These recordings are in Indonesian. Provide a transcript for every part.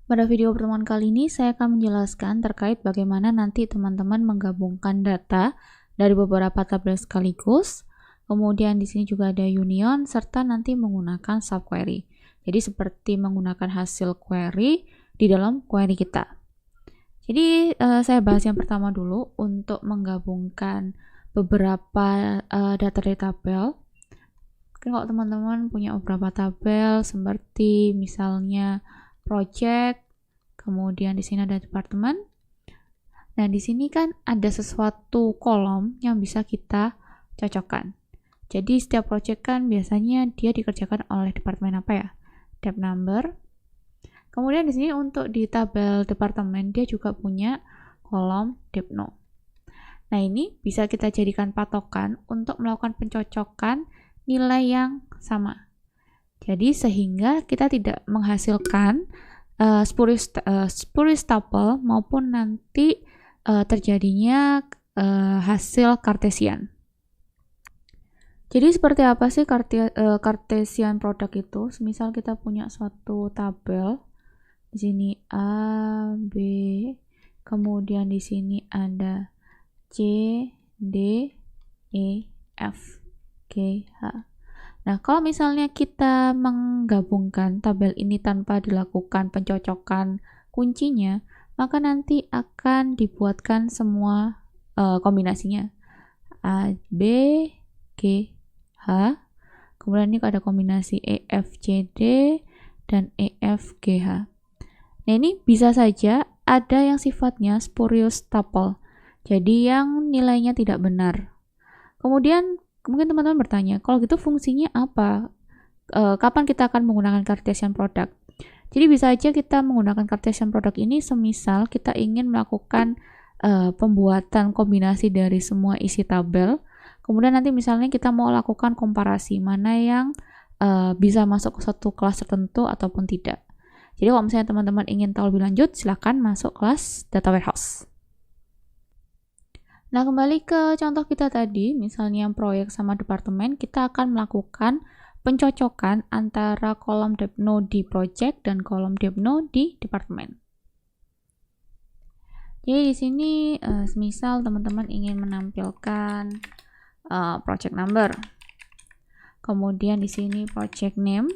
Pada video pertemuan kali ini saya akan menjelaskan terkait bagaimana nanti teman-teman menggabungkan data dari beberapa tabel sekaligus. Kemudian di sini juga ada union serta nanti menggunakan subquery. Jadi seperti menggunakan hasil query di dalam query kita. Jadi saya bahas yang pertama dulu untuk menggabungkan beberapa data dari tabel. Kalau teman-teman punya beberapa tabel seperti misalnya project, kemudian di sini ada departemen. Nah, di sini kan ada sesuatu kolom yang bisa kita cocokkan. Jadi setiap project kan biasanya dia dikerjakan oleh departemen apa ya? Dep number. Kemudian di sini untuk di tabel departemen dia juga punya kolom depno. Nah, ini bisa kita jadikan patokan untuk melakukan pencocokan nilai yang sama. Jadi sehingga kita tidak menghasilkan spurious tuple maupun nanti terjadinya hasil Cartesian. Jadi seperti apa sih Cartesian product itu? Misal kita punya suatu tabel, di sini A, B, kemudian di sini ada C, D, E, F, G, H. Nah, kalau misalnya kita menggabungkan tabel ini tanpa dilakukan pencocokan kuncinya, maka nanti akan dibuatkan semua kombinasinya. A, B, G, H. Kemudian ini ada kombinasi E, F, C, D, dan E, F, G, H. Nah, ini bisa saja ada yang sifatnya spurious tuple. Jadi yang nilainya tidak benar. Kemudian mungkin teman-teman bertanya, kalau gitu fungsinya apa? Kapan kita akan menggunakan Cartesian product? Jadi bisa aja kita menggunakan Cartesian product ini semisal kita ingin melakukan pembuatan kombinasi dari semua isi tabel. Kemudian nanti misalnya kita mau lakukan komparasi mana yang bisa masuk ke suatu kelas tertentu ataupun tidak. Jadi kalau misalnya teman-teman ingin tahu lebih lanjut, silakan masuk kelas Data Warehouse. Nah, kembali ke contoh kita tadi, misalnya proyek sama departemen, kita akan melakukan pencocokan antara kolom depno di project dan kolom depno di departemen. Jadi di sini, misal teman-teman ingin menampilkan project number, kemudian di sini project name,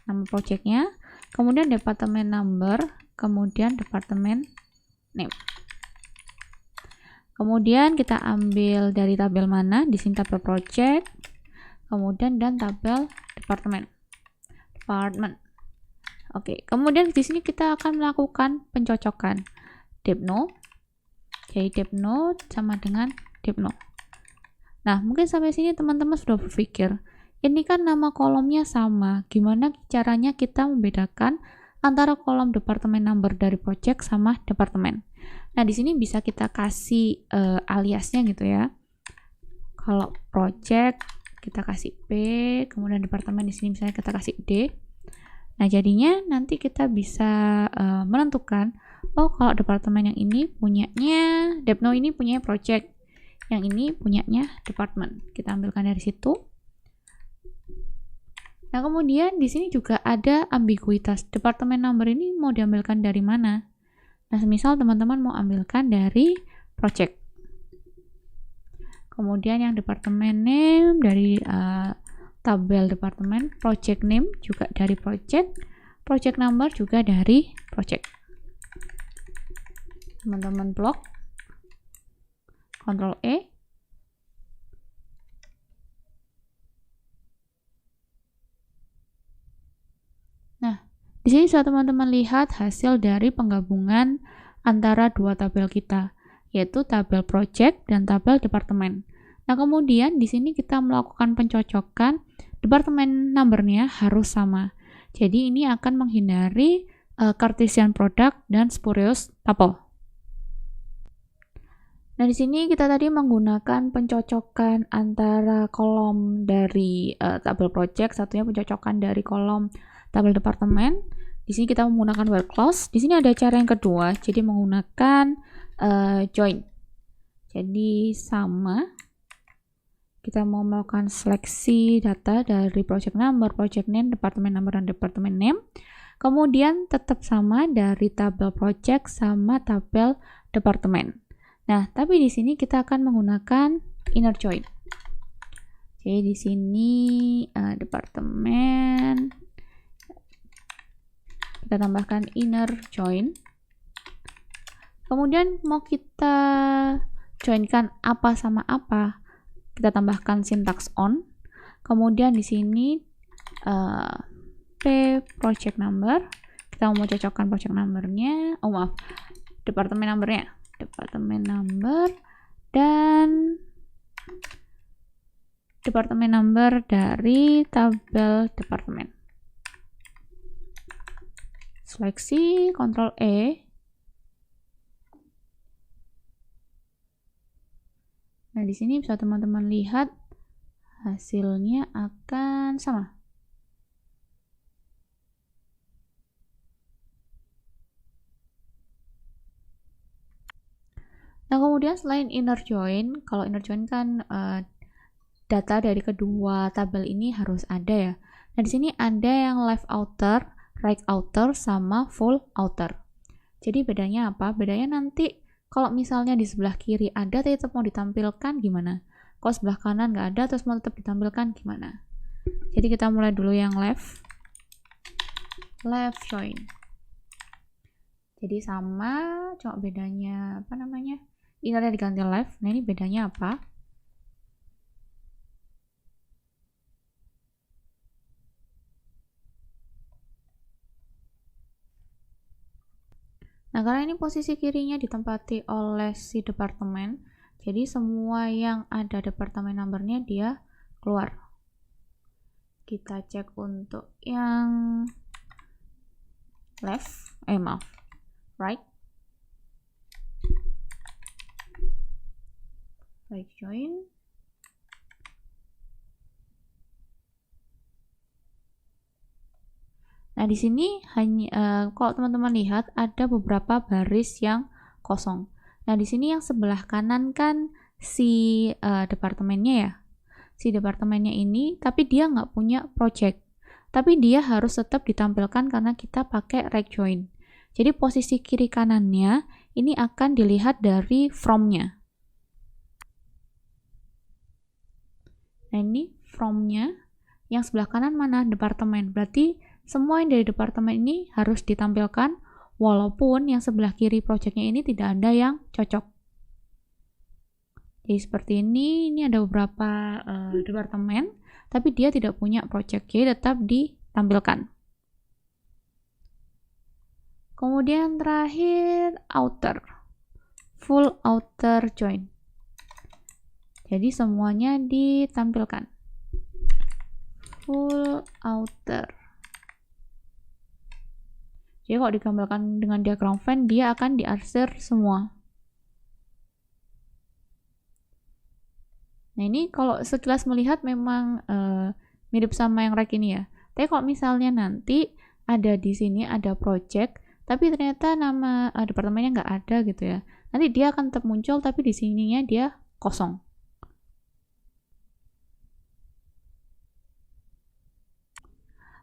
nama projectnya, kemudian departemen number, kemudian departemen name. Kemudian kita ambil dari tabel mana? Di sini tabel project, kemudian dan tabel departemen. Oke, kemudian di sini kita akan melakukan pencocokan depno. Jadi depno sama dengan depno. Nah, mungkin sampai sini teman-teman sudah berpikir, ini kan nama kolomnya sama. Gimana caranya kita membedakan antara kolom departemen number dari project sama departemen? Nah, di sini bisa kita kasih aliasnya gitu ya. Kalau project kita kasih P, kemudian departemen di sini misalnya kita kasih D. Nah, jadinya nanti kita bisa menentukan, oh kalau departemen yang ini punyanya, depno ini punyanya project, yang ini punyanya departemen. Kita ambilkan dari situ. Nah, kemudian di sini juga ada ambiguitas. Departemen number ini mau diambilkan dari mana? Nah, misal teman-teman mau ambilkan dari project. Kemudian yang departemen name dari tabel departemen, project name juga dari project number juga dari project. Teman-teman blok, Ctrl E. Nah, di sini bisa teman-teman lihat hasil dari penggabungan antara dua tabel kita, yaitu tabel project dan tabel departemen. Nah, kemudian di sini kita melakukan pencocokan, departemen number-nya harus sama. Jadi ini akan menghindari Cartesian product dan spurious tuple. Nah, di sini kita tadi menggunakan pencocokan antara kolom dari tabel project, satunya pencocokan dari kolom tabel departemen. Di sini kita menggunakan where clause. Di sini ada cara yang kedua, jadi menggunakan join. Jadi sama, kita mau melakukan seleksi data dari project number, project name, departemen number, dan departemen name. Kemudian tetap sama dari tabel project sama tabel departemen. Nah, tapi di sini kita akan menggunakan inner join. Oke, di sini departemen, kita tambahkan inner join. Kemudian mau kita joinkan apa sama apa, kita tambahkan syntax on. Kemudian di sini p project number, kita mau cocokkan project numbernya, departemen numbernya, departemen number, dan departemen number dari tabel departemen. Seleksi, Ctrl E. Nah, di sini bisa teman-teman lihat hasilnya akan sama. Nah, kemudian selain inner join, kalau inner join kan data dari kedua tabel ini harus ada ya. Nah, di sini ada yang left outer, right outer, sama full outer. Jadi bedanya apa? Bedanya nanti kalau misalnya di sebelah kiri ada tetap mau ditampilkan gimana? Kalau sebelah kanan nggak ada terus mau tetap ditampilkan gimana? Jadi kita mulai dulu yang left join. Jadi sama, cuma bedanya apa namanya? Innernya diganti left. Nah, ini bedanya apa? Nah, karena ini posisi kirinya ditempati oleh si departemen, jadi semua yang ada departemen numbernya dia keluar. Kita cek untuk yang left, right join. Nah, di sini hanya kalau teman-teman lihat ada beberapa baris yang kosong. Nah, di sini yang sebelah kanan kan si departemennya ya. Si departemennya ini, tapi dia nggak punya project. Tapi dia harus tetap ditampilkan karena kita pakai right join. Jadi posisi kiri kanannya ini akan dilihat dari from-nya. Nah, ini from-nya. Yang sebelah kanan mana? Departemen. Berarti semua yang dari departemen ini harus ditampilkan, walaupun yang sebelah kiri projectnya ini tidak ada yang cocok. Jadi seperti ini ada beberapa departemen, tapi dia tidak punya project, jadi tetap ditampilkan. Kemudian terakhir, outer. Full outer join. Jadi semuanya ditampilkan. Full outer. Jadi kalau digambarkan dengan diagram Venn, dia akan diarsir semua. Nah, ini kalau sekilas melihat memang mirip sama yang rek ini ya. Tapi kalau misalnya nanti ada di sini ada project, tapi ternyata nama departemennya nggak ada gitu ya. Nanti dia akan tetap muncul, tapi di sininya dia kosong.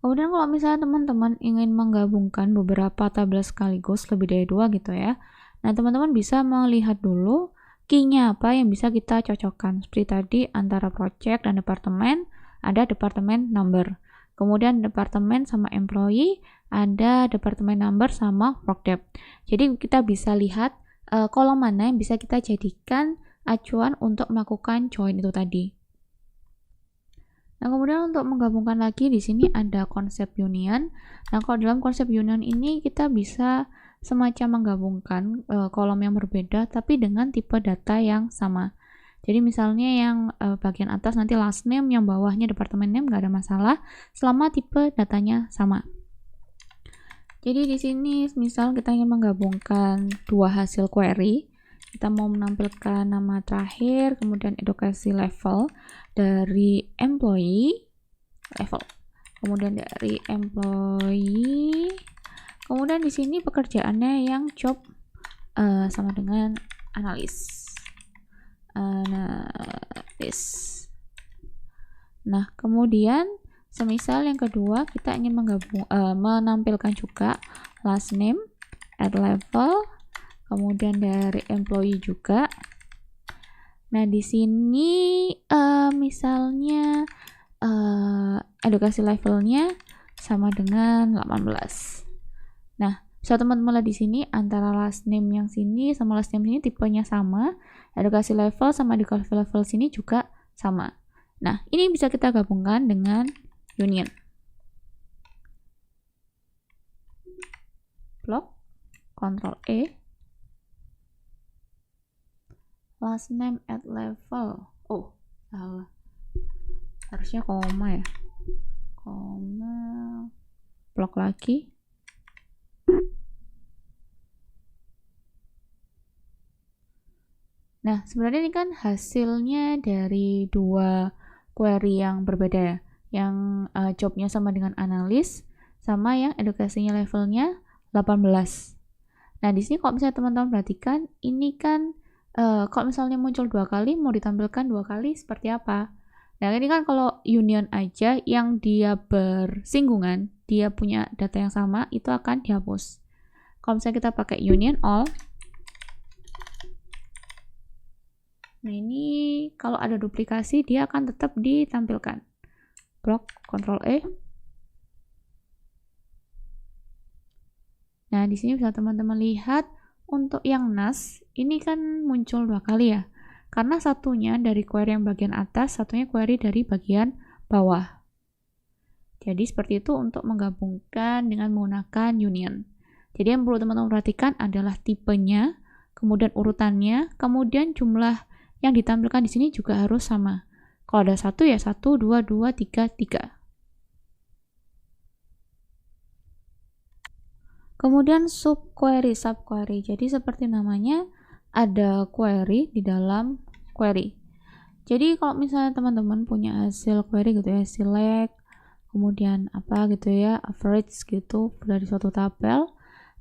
Kemudian kalau misalnya teman-teman ingin menggabungkan beberapa tabel sekaligus lebih dari 2 gitu ya. Nah, teman-teman bisa melihat dulu key-nya apa yang bisa kita cocokkan. Seperti tadi antara project dan departemen ada departemen number. Kemudian departemen sama employee ada departemen number sama work depth. Jadi kita bisa lihat kolom mana yang bisa kita jadikan acuan untuk melakukan join itu tadi. Nah, kemudian untuk menggabungkan lagi di sini ada konsep union. Nah, kalau dalam konsep union ini kita bisa semacam menggabungkan kolom yang berbeda tapi dengan tipe data yang sama. Jadi misalnya yang bagian atas nanti last name, yang bawahnya departemen name, nggak ada masalah selama tipe datanya sama. Jadi di sini misal kita ingin menggabungkan dua hasil query, kita mau menampilkan nama terakhir, kemudian edukasi level dari employee level, kemudian dari employee, kemudian di sini pekerjaannya yang job sama dengan analis. Nah, kemudian Semisal yang kedua kita ingin menampilkan juga last name at level, kemudian dari employee juga. Nah, di sini misalnya edukasi levelnya sama dengan 18. Nah, bisa teman-teman lihat di sini antara last name yang sini sama last name ini tipenya sama, edukasi level sama edukasi level sini juga sama. Nah, ini bisa kita gabungkan dengan union. Blok, Ctrl E, last name at level. Oh, salah. Harusnya koma ya. Koma, blok lagi. Nah, sebenarnya ini kan hasilnya dari dua query yang berbeda ya. Yang jobnya sama dengan analis, sama yang edukasinya levelnya 18. Nah, di sini kalau misalnya teman-teman perhatikan, ini kan kalau misalnya muncul 2 kali, mau ditampilkan 2 kali seperti apa? Nah, ini kan kalau union aja yang dia bersinggungan, dia punya data yang sama, itu akan dihapus. Kalau misalnya kita pakai union all, nah ini kalau ada duplikasi dia akan tetap ditampilkan. Blok, Ctrl E. Nah, di sini bisa teman-teman lihat untuk yang NAS ini kan muncul 2 kali ya. Karena satunya dari query yang bagian atas, satunya query dari bagian bawah. Jadi seperti itu untuk menggabungkan dengan menggunakan union. Jadi yang perlu teman-teman perhatikan adalah tipenya, kemudian urutannya, kemudian jumlah yang ditampilkan di sini juga harus sama. Kalau ada 1 ya 1, 2, 2, 3, 3. Kemudian subquery. Jadi seperti namanya, ada query di dalam query. Jadi kalau misalnya teman-teman punya hasil query gitu ya, select, kemudian apa gitu ya, average gitu dari suatu tabel.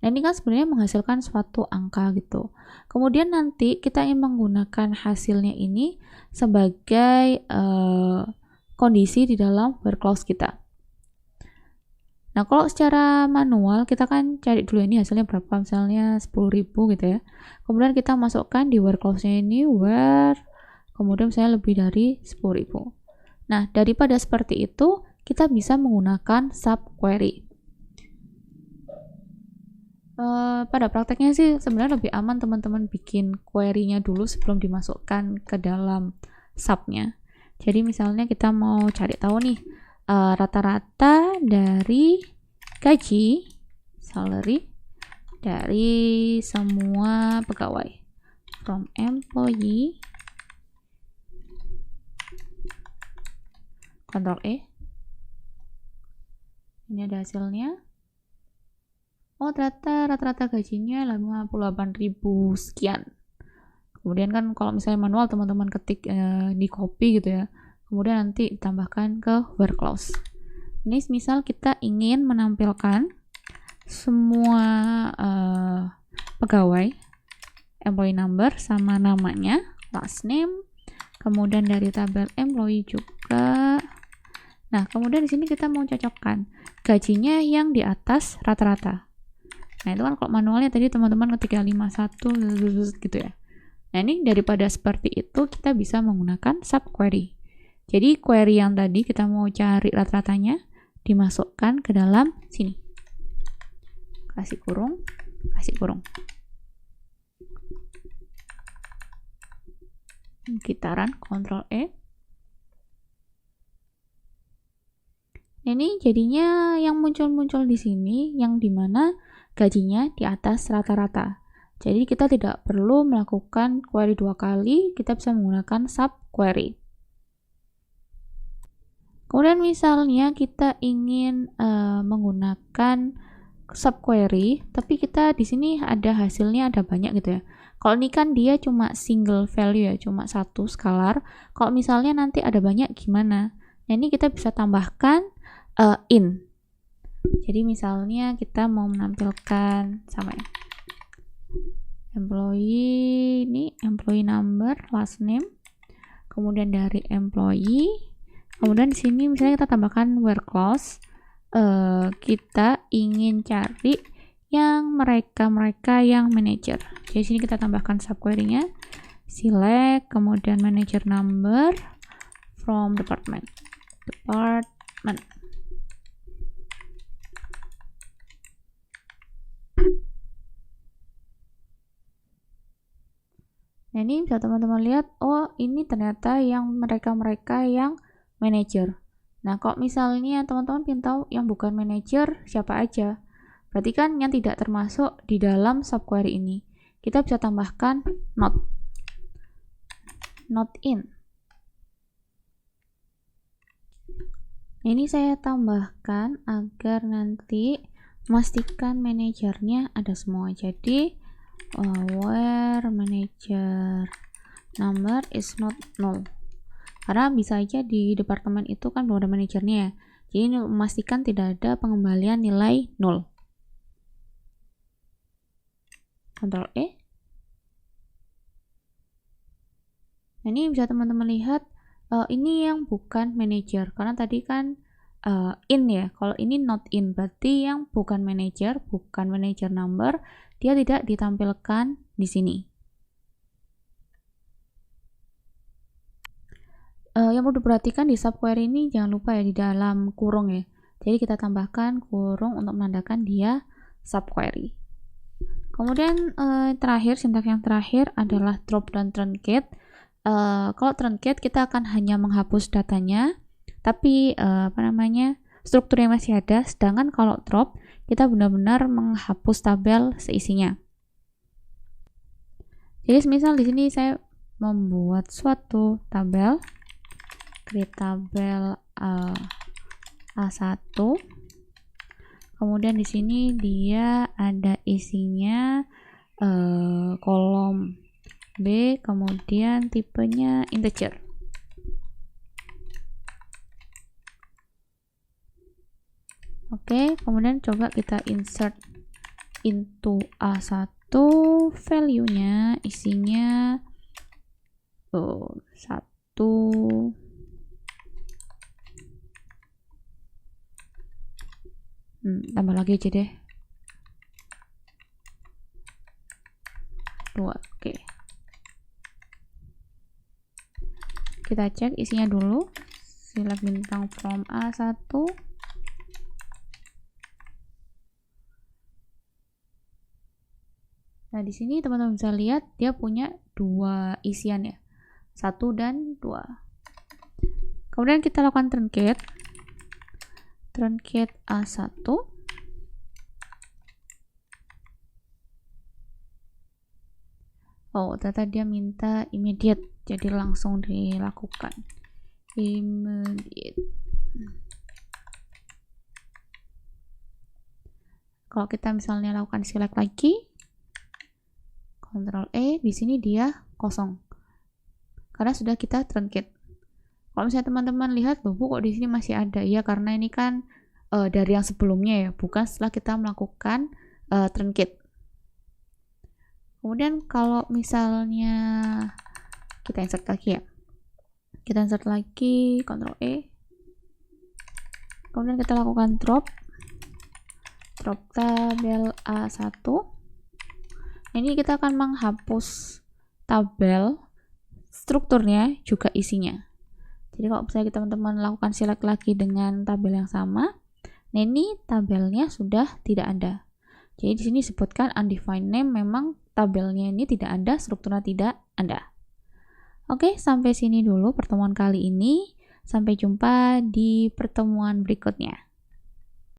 Nah, ini kan sebenarnya menghasilkan suatu angka gitu. Kemudian nanti kita ingin menggunakan hasilnya ini sebagai kondisi di dalam where clause kita. Nah, kalau secara manual kita kan cari dulu ini hasilnya berapa, misalnya 10.000 gitu ya. Kemudian kita masukkan di where clause-nya ini where, kemudian misalnya lebih dari 10.000. Nah, daripada seperti itu, kita bisa menggunakan subquery. Pada prakteknya sih sebenarnya lebih aman teman-teman bikin query-nya dulu sebelum dimasukkan ke dalam sub-nya. Jadi misalnya kita mau cari tahu nih rata-rata dari gaji salary dari semua pegawai from employee, Ctrl E. Ini ada hasilnya. Oh, ternyata rata-rata gajinya 58.000 sekian. Kemudian kan kalau misalnya manual teman-teman ketik di copy gitu ya. Kemudian nanti ditambahkan ke where clause. Ini misal kita ingin menampilkan semua pegawai, employee number sama namanya, last name, kemudian dari tabel employee juga. Nah, kemudian di sini kita mau cocokkan gajinya yang di atas rata-rata. Nah, itu kan kalau manualnya tadi teman-teman ketik 51 gitu ya. Nah, ini daripada seperti itu kita bisa menggunakan subquery. Jadi query yang tadi kita mau cari rata-ratanya dimasukkan ke dalam sini. Kasih kurung, kasih kurung. Kita run, Ctrl E. Ini jadinya yang muncul-muncul di sini yang dimana gajinya di atas rata-rata. Jadi kita tidak perlu melakukan query 2 kali, kita bisa menggunakan subquery. Kemudian misalnya kita ingin menggunakan subquery, tapi kita di sini ada hasilnya ada banyak gitu ya. Kalau ini kan dia cuma single value ya, cuma satu skalar. Kalau misalnya nanti ada banyak gimana? Nah, ini kita bisa tambahkan in. Jadi misalnya kita mau menampilkan sama ya. Employee ini employee number, last name. Kemudian dari employee, Kemudian di sini misalnya kita tambahkan where clause, kita ingin cari yang mereka yang manager. Jadi sini kita tambahkan subquery-nya, select, kemudian manager number from department. Nah, ini bisa teman-teman lihat, oh ini ternyata yang mereka yang manager. Nah, kok misalnya teman-teman ingin tahu yang bukan manager siapa aja, berarti kan yang tidak termasuk di dalam subquery ini. Kita bisa tambahkan not in. Ini saya tambahkan agar nanti memastikan manajernya ada semua. Jadi where manager number is not null, karena bisa aja di departemen itu kan belum ada manajernya, jadi memastikan tidak ada pengembalian nilai 0. Ctrl E. Nah, ini bisa teman-teman lihat, ini yang bukan manager, karena tadi kan in ya, kalau ini not in berarti yang bukan manager number, dia tidak ditampilkan di sini. Yang perlu diperhatikan di subquery ini jangan lupa ya di dalam kurung ya. Jadi kita tambahkan kurung untuk menandakan dia subquery. Kemudian terakhir, sintak yang terakhir adalah drop dan truncate. Kalau truncate kita akan hanya menghapus datanya, tapi strukturnya masih ada. Sedangkan kalau drop kita benar-benar menghapus tabel seisinya. Jadi misal di sini saya membuat suatu tabel, create tabel A1. Kemudian di sini dia ada isinya kolom B, kemudian tipenya integer. Oke, kemudian coba kita insert into A1, value-nya isinya 1. Tambah lagi aja deh. 2, oke. Kita cek isinya dulu. Select bintang from A1. Nah, di sini teman-teman bisa lihat dia punya 2 isian ya. 1 dan 2. Kemudian kita lakukan truncate A1. Oh, ternyata dia minta immediate, jadi langsung dilakukan. Immediate. Kalau kita misalnya lakukan select lagi, Ctrl E, di sini dia kosong. Karena sudah kita truncate. Kalau misalnya teman-teman lihat, loh Bu, kok di sini masih ada? Ya, karena ini kan dari yang sebelumnya ya, bukan setelah kita melakukan truncate. Kemudian kalau misalnya kita insert lagi ya, kita insert lagi, Ctrl E. Kemudian kita lakukan drop tabel A1. Ini kita akan menghapus tabel, strukturnya juga isinya. Jadi kalau misalnya teman-teman lakukan select lagi dengan tabel yang sama, nah ini tabelnya sudah tidak ada. Jadi di sini disebutkan undefined name, memang tabelnya ini tidak ada, strukturnya tidak ada. Oke, sampai sini dulu pertemuan kali ini. Sampai jumpa di pertemuan berikutnya.